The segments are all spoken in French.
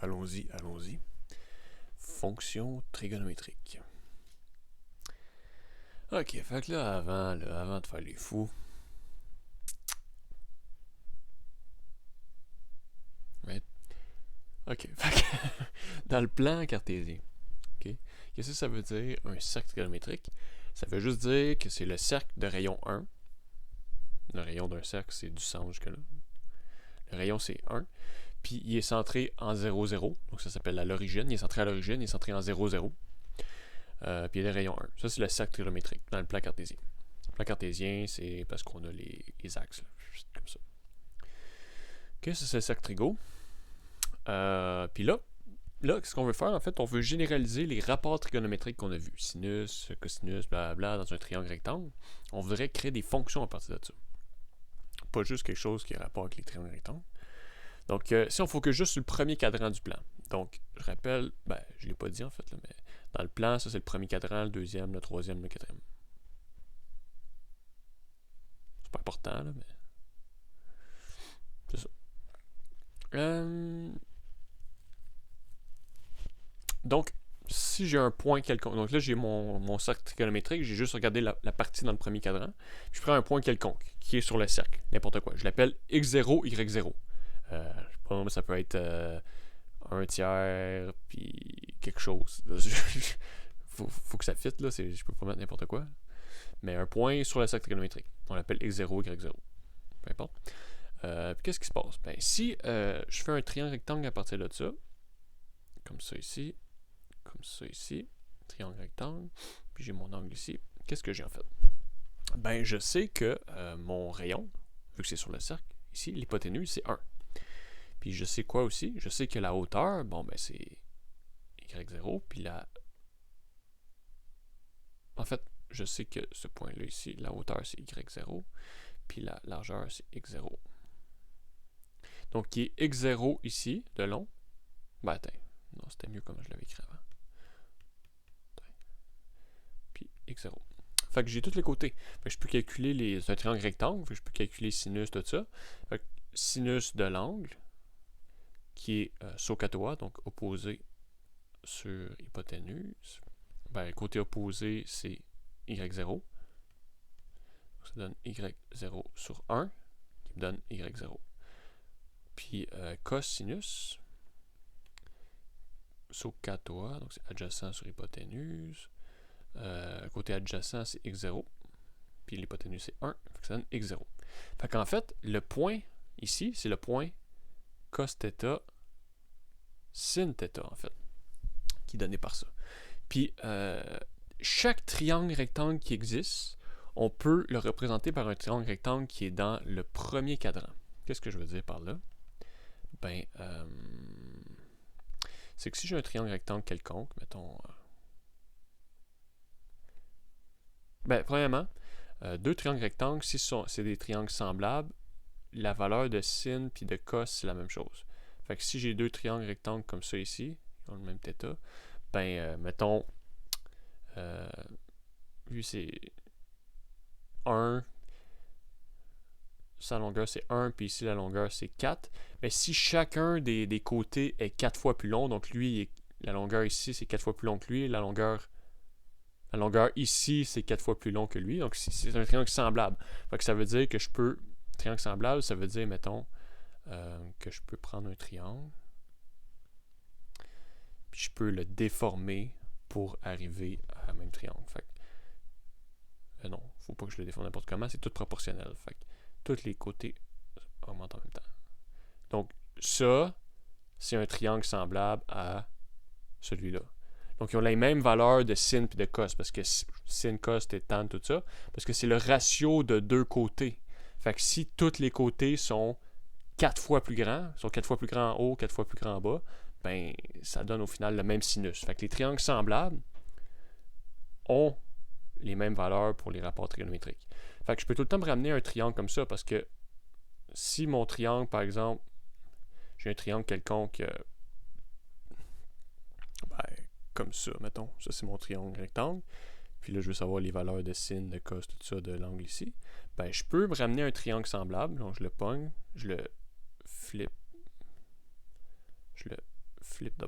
allons-y, allons-y. Fonction trigonométrique. Ok, fait que là, avant de faire les fous, right? Ok, fait que dans le plan cartésien, ok, qu'est-ce que ça veut dire un cercle trigonométrique? Ça veut juste dire que c'est le cercle de rayon 1. Le rayon d'un cercle, c'est du centre jusque-là. Le rayon, c'est 1. Puis il est centré en 0, 0. Donc ça s'appelle à l'origine. Il est centré à l'origine, il est centré en 0, 0. Puis il y a des rayons 1. Ça, c'est le cercle trigonométrique dans le plan cartésien. Le plan cartésien, c'est parce qu'on a les axes, là, juste comme ça. Ok, ça c'est le cercle trigo. Puis là, ce qu'on veut faire, en fait, on veut généraliser les rapports trigonométriques qu'on a vus. Sinus, cosinus, blablabla, dans un triangle rectangle. On voudrait créer des fonctions à partir de ça. Pas juste quelque chose qui a rapport avec les triangles rectangles. Donc, si on focus juste sur le premier cadran du plan. Donc, je rappelle, je ne l'ai pas dit en fait, là, mais dans le plan, ça c'est le premier cadran, le deuxième, le troisième, le quatrième. C'est pas important, là, mais c'est ça. Donc, si j'ai un point quelconque, donc là j'ai mon cercle trigonométrique, j'ai juste regardé la partie dans le premier cadran, puis je prends un point quelconque qui est sur le cercle, n'importe quoi. Je l'appelle x0, y0. Je sais pas, ça peut être un tiers, puis quelque chose. faut que ça fitte, là, je peux pas mettre n'importe quoi. Mais un point sur le cercle trigonométrique, on l'appelle x0, y0. Peu importe. Puis qu'est-ce qui se passe? Ben, si je fais un triangle rectangle à partir de ça, comme ça ici, triangle rectangle, puis j'ai mon angle ici, qu'est-ce que j'ai en fait? Ben, je sais que mon rayon, vu que c'est sur le cercle, ici, l'hypoténuse, c'est 1. Puis je sais quoi aussi? Je sais que la hauteur, bon, ben c'est y0, puis en fait, je sais que ce point-là ici, la hauteur, c'est y0, puis la largeur, c'est x0. Donc, qui est x0 ici, de long. Ben, attends. Non, c'était mieux comme je l'avais écrit avant. Puis x0. Fait que j'ai tous les côtés. Fait que je peux calculer c'est un triangle rectangle. Fait que je peux calculer sinus, tout ça. Fait que sinus de l'angle, qui est SOHCAHTOA, donc opposé sur hypoténuse. Ben, le côté opposé, c'est y0. Donc, ça donne y0 sur 1, qui me donne y0. Puis cosinus, SOHCAHTOA, donc c'est adjacent sur hypoténuse. Côté adjacent, c'est x0. Puis l'hypoténuse, c'est 1. Fait que ça donne x0. Fait qu'en fait, le point ici, c'est le point cos θ sin θ, en fait, qui est donné par ça. Puis, chaque triangle rectangle qui existe, on peut le représenter par un triangle rectangle qui est dans le premier cadran. Qu'est-ce que je veux dire par là? Ben, c'est que si j'ai un triangle rectangle quelconque, mettons... premièrement, deux triangles rectangles, si c'est des triangles semblables, la valeur de sin puis de cos, c'est la même chose. Fait que si j'ai deux triangles rectangles comme ça ici, qui ont le même θ, mettons, lui c'est 1, sa longueur c'est 1, puis ici la longueur c'est 4, mais si chacun des côtés est 4 fois plus long, donc lui, la longueur ici c'est 4 fois plus long que lui, la longueur ici c'est 4 fois plus long que lui, donc c'est un triangle semblable. Fait que ça veut dire que je peux, triangle semblable, ça veut dire, mettons, que je peux prendre un triangle, puis je peux le déformer pour arriver à un même triangle. Fait que, non, faut pas que je le déforme n'importe comment, c'est tout proportionnel. Fait que tous les côtés augmentent en même temps. Donc, ça, c'est un triangle semblable à celui-là. Donc, ils ont les mêmes valeurs de sin et de cos, parce que sin, cos, tan, tout ça, parce que c'est le ratio de deux côtés. Fait que si tous les côtés sont 4 fois plus grands, sont 4 fois plus grands en haut, 4 fois plus grands en bas, ben, ça donne au final le même sinus. Fait que les triangles semblables ont les mêmes valeurs pour les rapports trigonométriques. Fait que je peux tout le temps me ramener un triangle comme ça, parce que si mon triangle, par exemple, j'ai un triangle quelconque, comme ça, mettons, ça c'est mon triangle rectangle, puis là je veux savoir les valeurs de sin, de cos, tout ça, de l'angle ici, je peux me ramener un triangle semblable, donc je le pogne, je le flip flip de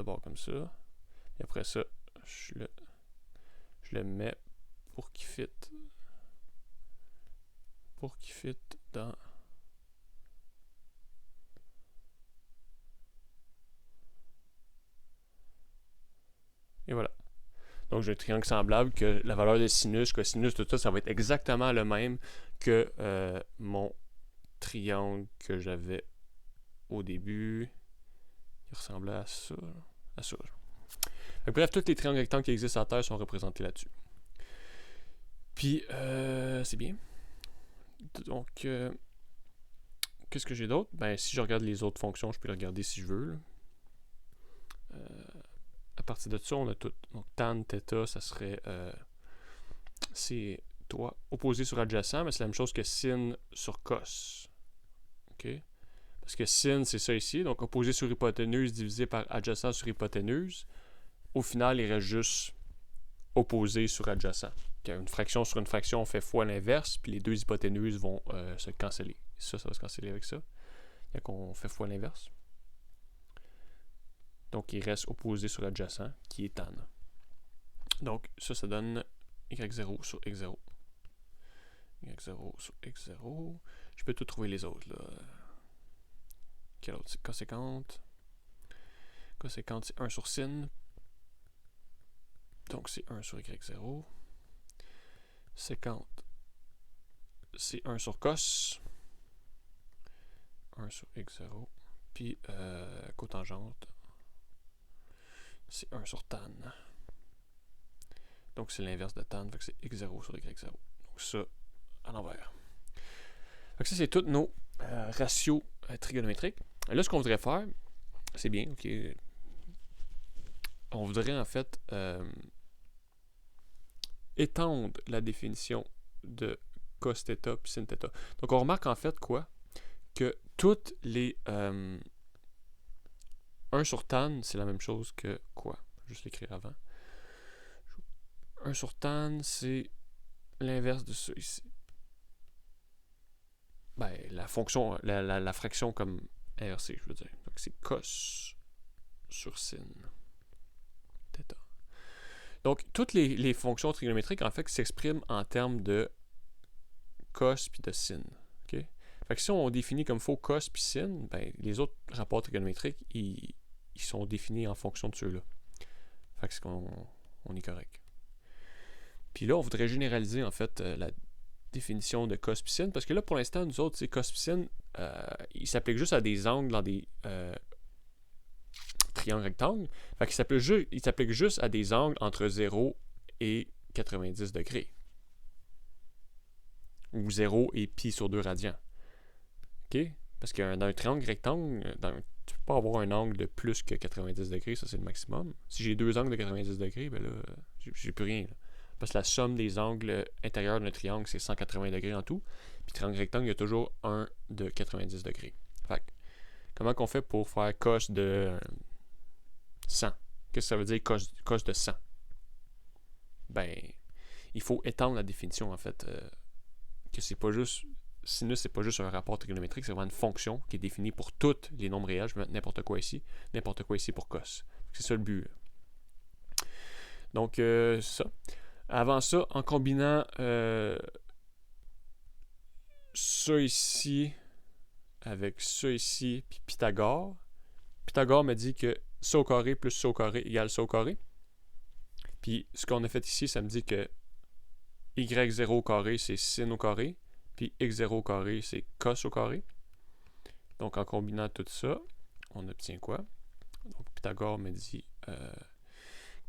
bord comme ça, et après ça, je le mets pour qu'il fit dans et voilà. Donc j'ai un triangle semblable que la valeur de sinus, cosinus, tout ça, ça va être exactement le même que mon triangle que j'avais au début. Il ressemblait à ça. Bref, tous les triangles rectangles qui existent sur Terre sont représentés là-dessus. Puis, c'est bien. Donc, qu'est-ce que j'ai d'autre? Ben, si je regarde les autres fonctions, je peux les regarder si je veux. À partir de ça, on a tout. Donc, tan, θ, ça serait... c'est opposé sur adjacent, mais c'est la même chose que sin sur cos. OK? Parce que sin, c'est ça ici. Donc, opposé sur hypoténuse divisé par adjacent sur hypoténuse. Au final, il reste juste opposé sur adjacent. Une fraction sur une fraction, on fait fois l'inverse, puis les deux hypoténuses vont se canceller. Ça va se canceller avec ça. Donc, on fait fois l'inverse. Donc, il reste opposé sur adjacent, qui est tan. Donc, ça donne y0 sur x0. y0 sur x0. Je peux tout trouver les autres, là. Quelle autre? Coséquente. Coséquente, c'est 1 sur sin. Donc, c'est 1 sur y0. Séquente, c'est 1 sur cos. 1 sur x0. Puis, cotangente, c'est 1 sur tan. Donc, c'est l'inverse de tan, fait que c'est x0 sur y0. Donc, ça, à l'envers. Donc, ça, c'est tous nos ratios trigonométriques. Et là, ce qu'on voudrait faire, c'est bien, ok. On voudrait, en fait, étendre la définition de cos θ puis sin θ. Donc, on remarque, en fait, quoi? Que toutes les 1 sur tan, c'est la même chose que quoi? Je vais juste l'écrire avant. 1 sur tan, c'est l'inverse de ça ici. Ben, la fonction, la fraction comme inversée, je veux dire. Donc, c'est cos sur sin θ. Donc, toutes les fonctions trigonométriques, en fait, s'expriment en termes de cos puis de sin. OK? Fait que si on définit comme faux cos puis sin, ben, les autres rapports trigonométriques, ils sont définis en fonction de ceux-là. Fait que c'est qu'on est correct. Puis là, on voudrait généraliser, en fait, la définition de cos puis sin, parce que là, pour l'instant, nous autres, c'est cos puis sin, il s'applique juste à des angles dans des triangles rectangles. Fait qu'il s'applique juste à des angles entre 0 et 90 degrés. Ou 0 et pi sur 2 radians. OK? Parce que dans un triangle rectangle, tu peux pas avoir un angle de plus que 90 degrés, ça c'est le maximum. Si j'ai deux angles de 90 degrés, ben là, j'ai plus rien. Là. Parce que la somme des angles intérieurs d'un triangle, c'est 180 degrés en tout. Puis triangle rectangle, il y a toujours un de 90 degrés. Fait que, comment qu'on fait pour faire cos de 100? Qu'est-ce que ça veut dire cos de 100? Ben, il faut étendre la définition, en fait, que c'est pas juste... Sinus, c'est pas juste un rapport trigonométrique, c'est vraiment une fonction qui est définie pour tous les nombres réels. Je vais mettre n'importe quoi ici pour cos. C'est ça le but. Donc, ça. Avant ça, en combinant ça ici avec ça ici, puis Pythagore. Pythagore me dit que ça au carré plus ça au carré égale ça au carré. Puis ce qu'on a fait ici, ça me dit que y0 au carré, c'est sin au carré. Puis x0 au carré, c'est cos au carré. Donc, en combinant tout ça, on obtient quoi? Donc, Pythagore me dit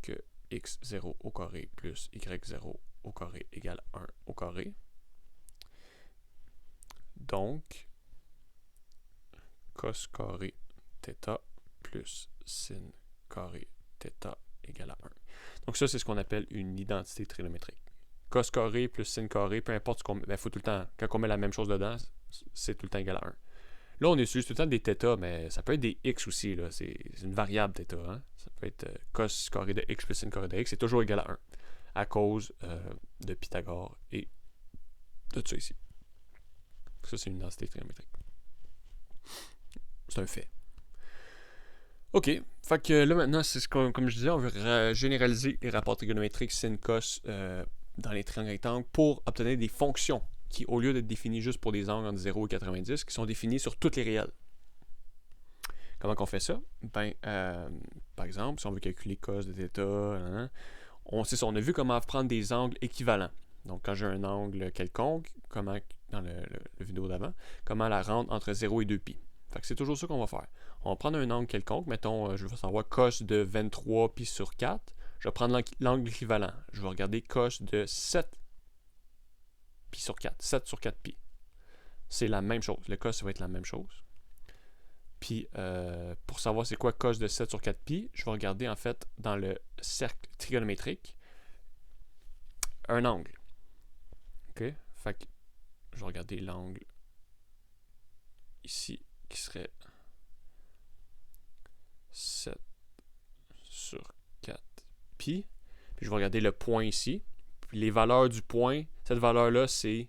que x0 au carré plus y0 au carré égale 1 au carré. Donc, cos carré θ plus sin carré θ égale à 1. Donc, ça, c'est ce qu'on appelle une identité trigonométrique. Cos carré plus sin carré, peu importe ce qu'on met, il faut tout le temps, quand on met la même chose dedans, c'est tout le temps égal à 1. Là, on utilise tout le temps des θ, mais ça peut être des x aussi, là. C'est une variable θ. Hein? Ça peut être cos carré de x plus sin carré de x, c'est toujours égal à 1, à cause de Pythagore et de ça ici. Ça, c'est une identité trigonométrique. C'est un fait. OK. Fait que là, maintenant, c'est comme je disais, on veut généraliser les rapports trigonométriques sin, cos dans les triangles rectangles pour obtenir des fonctions qui, au lieu d'être définies juste pour des angles entre 0 et 90, qui sont définies sur toutes les réels. Comment on fait ça? Ben, par exemple, si on veut calculer cos de θ, on a vu comment prendre des angles équivalents. Donc, quand j'ai un angle quelconque, comment, dans le vidéo d'avant, comment la rendre entre 0 et 2π. Fait que c'est toujours ça qu'on va faire. On va prendre un angle quelconque, mettons, je veux savoir cos de 23π sur 4. Je vais prendre l'angle équivalent. Je vais regarder cos de 7π sur 4. 7 sur 4π. C'est la même chose. Le cos, ça va être la même chose. Puis, pour savoir c'est quoi cos de 7 sur 4π, je vais regarder en fait dans le cercle trigonométrique un angle. OK? Fait que je vais regarder l'angle ici qui serait 7 sur 4π. Puis je vais regarder le point ici. Puis les valeurs du point, cette valeur-là, c'est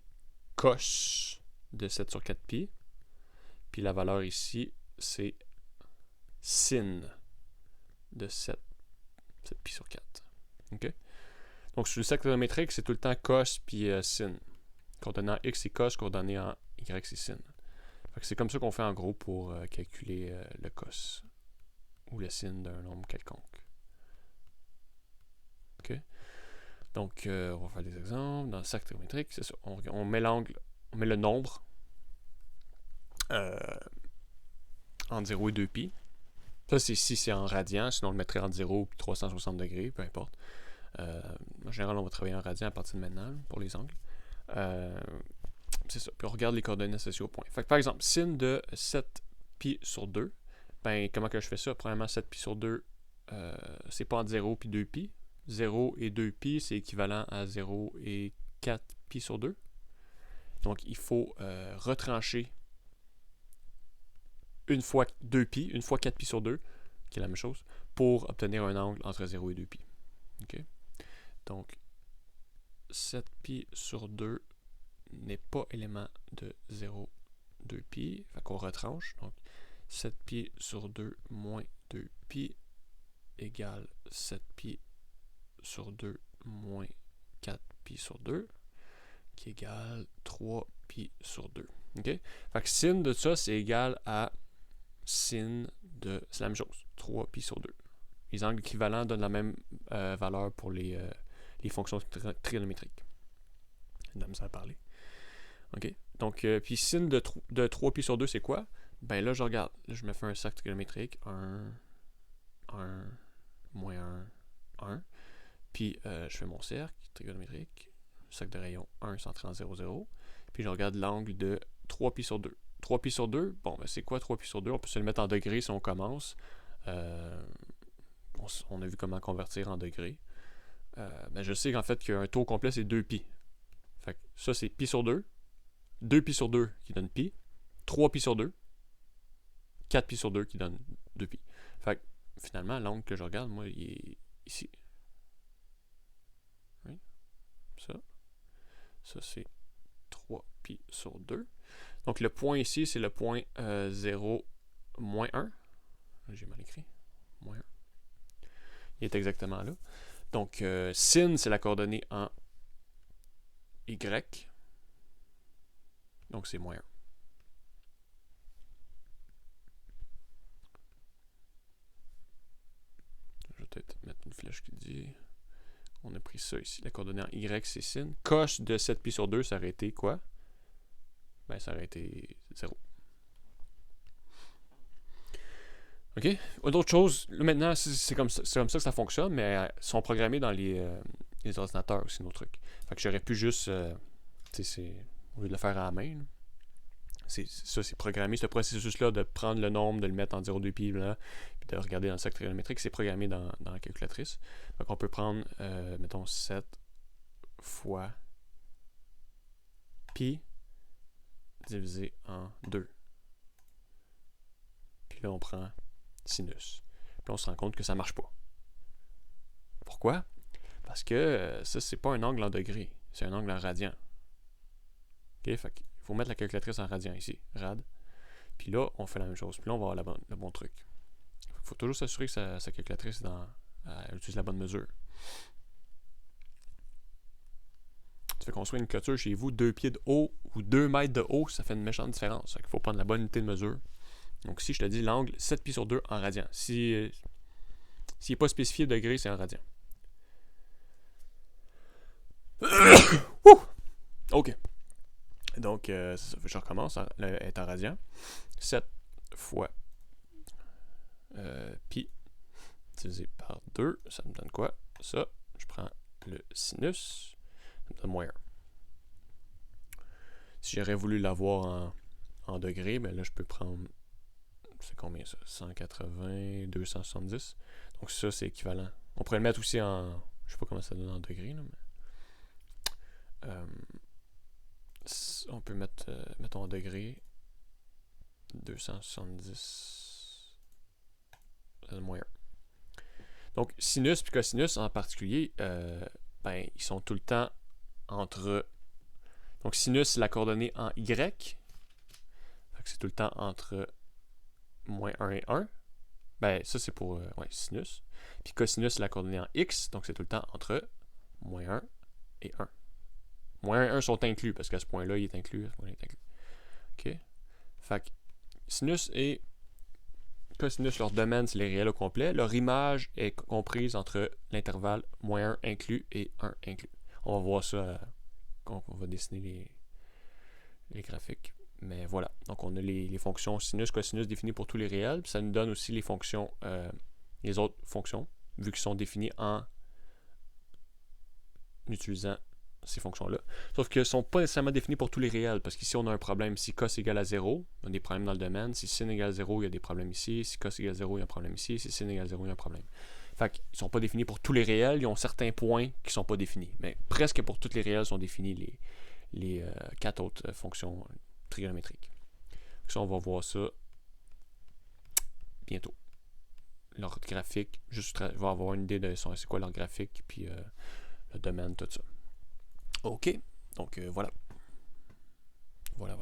cos de 7 sur 4π. Puis la valeur ici, c'est sin de 7π sur 4. OK? Donc, sur le cercle trigonométrique, c'est tout le temps cos puis sin. Coordonnée en x, c'est cos. Coordonnée en y, c'est sin. Fait que c'est comme ça qu'on fait en gros pour calculer le cos ou le sin d'un nombre quelconque. OK? Donc, on va faire des exemples. Dans le cercle trigonométrique, c'est ça. On met l'angle, on met le nombre entre 0 et 2π. Ça, c'est si c'est en radian. Sinon, on le mettrait entre 0 et 360 degrés, peu importe. En général, on va travailler en radian à partir de maintenant pour les angles. C'est ça. Puis on regarde les coordonnées associées au point. Fait que, par exemple, sin de 7π sur 2, ben, comment que je fais ça? Premièrement, 7π sur 2, c'est pas entre 0 et 2π. 0 et 2π, c'est équivalent à 0 et 4π sur 2. Donc, il faut retrancher une fois 2π, une fois 4π sur 2, qui est la même chose, pour obtenir un angle entre 0 et 2π. OK? Donc, 7π sur 2 n'est pas élément de 0, 2π. Fait qu'on retranche. Donc, 7π sur 2 moins 2π égale 7π sur 2 moins 4π sur 2, qui égale 3π sur 2. OK? Fait que sin de ça, c'est égal à sin de... C'est la même chose. 3π sur 2. Les angles équivalents donnent la même valeur pour les fonctions trigonométriques. J'ai de la misère à parler. OK? Donc, puis sin de 3π sur 2, c'est quoi? Ben là, je regarde. Là, je me fais un cercle trigonométrique. 1, 1, moins 1, 1. Puis, je fais mon cercle trigonométrique. Cercle de rayon 1 centré en 0, 0. Puis, je regarde l'angle de 3π sur 2. 3π sur 2, bon, ben c'est quoi 3π sur 2? On peut se le mettre en degrés si on commence. On a vu comment convertir en degrés. Ben je sais qu'en fait qu'un taux complet, c'est 2π. Fait que ça, c'est π sur 2. 2π sur 2 qui donne π. 3π sur 2. 4π sur 2 qui donne 2π. Fait que finalement, l'angle que je regarde, moi, il est ici. Oui. Ça. Ça, c'est 3π sur 2. Donc, le point ici, c'est le point 0, moins 1. J'ai mal écrit. Moins 1. Il est exactement là. Donc, sin, c'est la coordonnée en y. Donc, c'est moins 1. Je vais peut-être mettre une flèche qui dit... On a pris ça ici. La coordonnée en y, c'est sin. Cos de 7π sur 2, ça aurait été quoi? Ben, ça aurait été 0. OK? D'autres choses, là, maintenant, c'est comme ça que ça fonctionne, mais sont programmés dans les ordinateurs aussi, nos trucs. Fait que j'aurais pu juste, au lieu de le faire à la main, c'est programmé, ce processus-là de prendre le nombre, de le mettre en 0,2π, là, puis de regarder dans le cercle trigonométrique, c'est programmé dans la calculatrice. Donc on peut prendre, mettons, 7 fois π divisé en 2. Puis là, on prend sinus. Puis on se rend compte que ça marche pas. Pourquoi? Parce que ça, c'est pas un angle en degrés, c'est un angle en radian. OK? Fait qu'il faut mettre la calculatrice en radian ici, rad. Puis là, on fait la même chose. Puis là, on va avoir le bon truc. Il faut toujours s'assurer que sa calculatrice elle utilise la bonne mesure. Tu fais construire une clôture chez vous, 2 pieds de haut ou 2 mètres de haut, ça fait une méchante différence. Il faut prendre la bonne unité de mesure. Donc ici, je te dis l'angle 7 pieds sur 2 en radian. S'il n'est pas spécifié de degré, c'est en radian. OK. Donc, je recommence. Elle est en radian. 7 fois pi divisé par 2, ça me donne quoi? Ça, je prends le sinus, ça me donne moins 1. Si j'aurais voulu l'avoir en degrés, ben là, je peux prendre, c'est combien ça? 180, 270. Donc ça, c'est équivalent. On pourrait le mettre aussi en, je sais pas comment ça donne en degrés, là, mais on peut mettre, mettons en degrés, 270, ça donne moins 1. Donc, sinus et cosinus en particulier, ben, ils sont tout le temps entre. Donc, sinus, c'est la coordonnée en Y. C'est tout le temps entre moins 1 et 1. Ben, ça, c'est pour sinus. Puis cosinus, c'est la coordonnée en X. Donc, c'est tout le temps entre moins 1 et 1. Moins 1 et 1 sont inclus, parce qu'à ce point-là, il est inclus. À ce point-là, il est inclus. OK? Fait que sinus et cosinus, leur domaine, c'est les réels au complet. Leur image est comprise entre l'intervalle moins 1 inclus et 1 inclus. On va voir ça quand on va dessiner les graphiques. Mais voilà. Donc, on a les fonctions sinus, cosinus définies pour tous les réels. Puis ça nous donne aussi les fonctions, les autres fonctions, vu qu'ils sont définis en utilisant ces fonctions-là. Sauf qu'elles ne sont pas nécessairement définies pour tous les réels, parce qu'ici, on a un problème. Si cos égale à 0, on a des problèmes dans le domaine. Si sin égale à 0, il y a des problèmes ici. Si cos égale à 0, il y a un problème ici. Si sin égale à 0, il y a un problème. Fait qu'ils ne sont pas définis pour tous les réels. Ils ont certains points qui ne sont pas définis. Mais presque pour tous les réels sont définis les 4 autres fonctions trigonométriques. Donc ça, on va voir ça bientôt. Leur graphique, juste je vais avoir une idée de c'est quoi leur graphique, puis le domaine, tout ça. OK, donc voilà. Voilà.